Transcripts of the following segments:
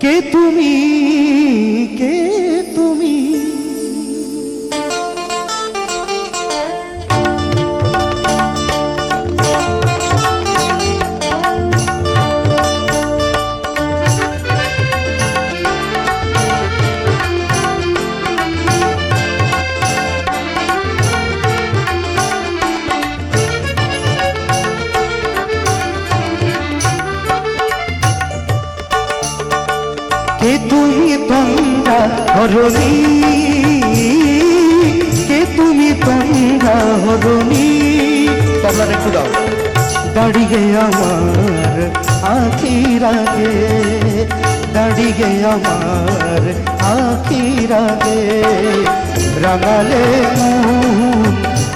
কে তুমি, কে তুমি? কে তুমি তন্দ্রা হরণী, কে তুমি তন্দ্রা হরণী? তবলার একটু দাও। দাঁড়িয়ে আমার আখির আগে, দাঁড়িয়ে আমার আখির আগে, রাঙালে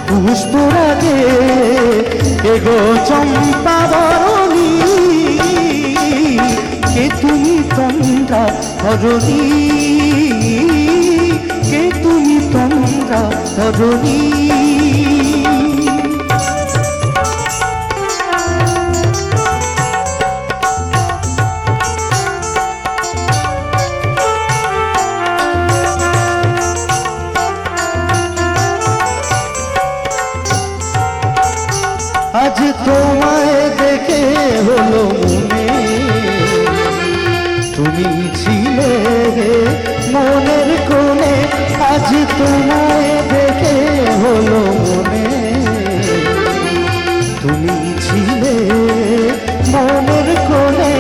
পুষ্পরাগে এগো চম্পা বরণী। কে তুমি তন্দ্রা হরণী, কে তুমি তন্দ্রা হরণী? আজ তোমায় দেখে হলো মনে, তুমি ছিলে মনের কোণে। আজ তোমায় দেখে হলো মনে, তুমি ছিলে মনের কোণে।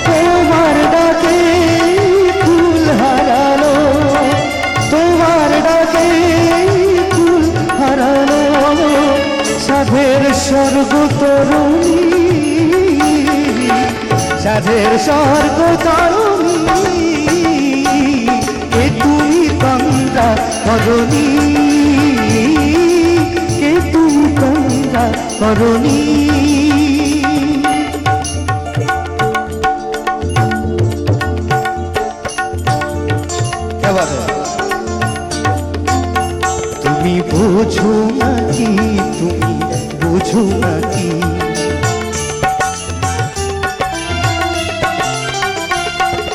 তোমার ডাকে ফুল হারালো, তোমার ডাকে ফুল হারালো সাধের স্বর্গ তরুণী, সাধের স্বর্গ তরুণী। কে তুমি তন্দ্রা হরণী, কে তুমি তন্দ্রা হরণী? তুমি বোঝো নাকি, তুমি বোঝো নাকি?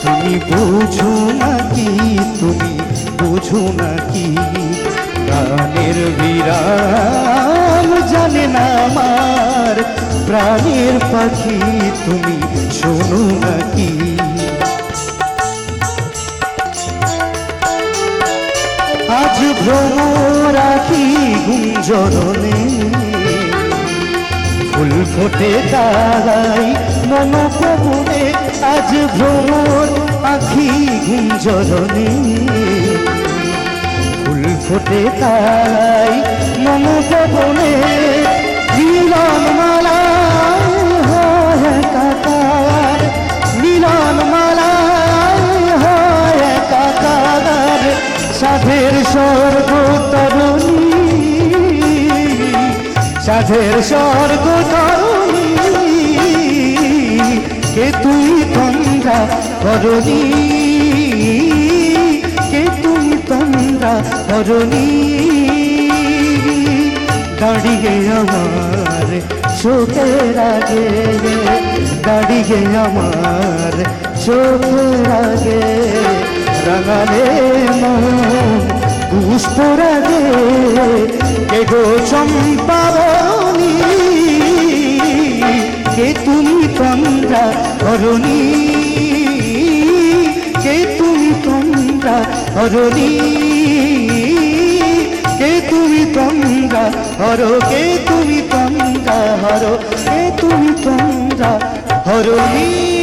তুমি বোঝো নাকি, তুমি বোঝো নাকি? প্রাণের বিরাম জানে না আমার প্রাণের পাখি, তুমি শোনো নাকি? আজ ভ্রমর আঁখি গুঞ্জরণে ফুল ফোটে তারাই মনোপবনে। আজ ভ্রমর আঁখি গুঞ্জরণে ফুল ফোটে তারাই মনোপবনে। মিলন মালায় হয় একাকার, মিলন মালায় হয় একাকার সাধের স্বর্গ তরুণী, সাধের স্বর্গ তরুণী। কে তুমি তন্দ্রা হরণী, কে তুমি তন্দ্রা হরণী? দাঁড়িয়ে আমার চোখের আগে, দাঁড়িয়ে আমার চোখের আগে, রাঙালে পুষ্পরাগে এগো চম্পা বরণী। কে তুমি তন্দ্রা হরণী, কে তুমি তন্দ্রা হরণী? কে তুমি তন্দ্রা হর, কে তুমি তন্দ্রা হর, কে তুমি তন্দ্রা হরণী?